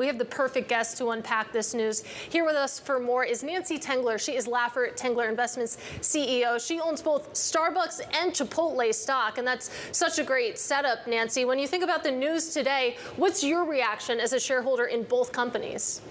We have the perfect guest to unpack this news. Here with us for more is Nancy Tengler. She is Laffer Tengler Investments CEO. She owns both Starbucks and Chipotle stock, and that's such a great setup, Nancy. When you think about the news today, what's your reaction as a shareholder in both companies?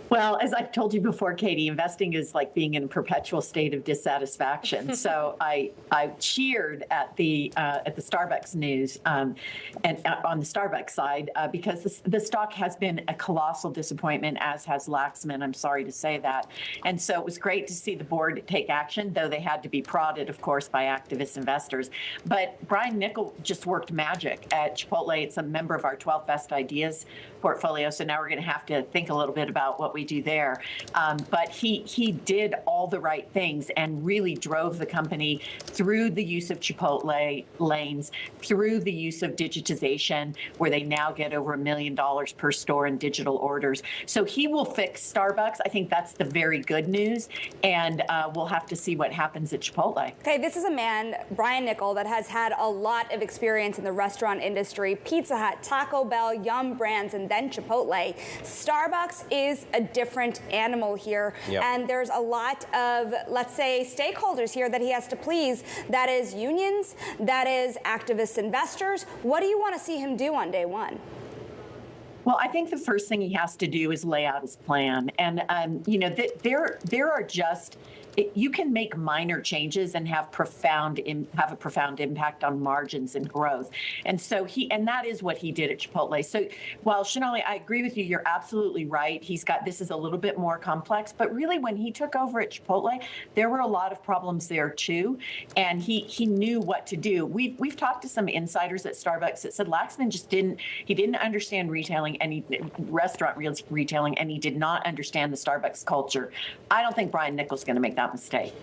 Well, as I've told you before, Katie, investing is like being in a perpetual state of dissatisfaction. So I cheered at the Starbucks news and on the Starbucks side because the stock has been a colossal disappointment, as has Laxman. I'm sorry to say that. And so it was great to see the board take action, though they had to be prodded, of course, by activist investors. But Brian Niccol just worked magic at Chipotle. It's a member of our 12 Best Ideas portfolio. So now we're going to have to think a little bit about what we do there. But he did all the right things and really drove the company through the use of Chipotle lanes, through the use of digitization, where they now get over $1 million per store in digital orders. So he will fix Starbucks. I think that's the very good news. And we'll have to see what happens at Chipotle. Okay, this is a man, Brian Niccol, that has had a lot of experience in the restaurant industry. Pizza Hut, Taco Bell, Yum Brands, and then Chipotle. Starbucks is a different animal here. Yep. And there's a lot of, let's say, stakeholders here that he has to please. That is unions, that is activist investors. What do you want to see him do on day one? Well, I think the first thing he has to do is lay out his plan. And, there are just, you can make minor changes and have a profound impact on margins and growth. And so that is what he did at Chipotle. So while Shonali, I agree with you, you're absolutely right. This is a little bit more complex, but really when he took over at Chipotle, there were a lot of problems there too. And he knew what to do. We've talked to some insiders at Starbucks that said Laxman just didn't understand retailing, restaurant retailing, and he did not understand the Starbucks culture. I don't think Brian Niccol's going to make that mistake.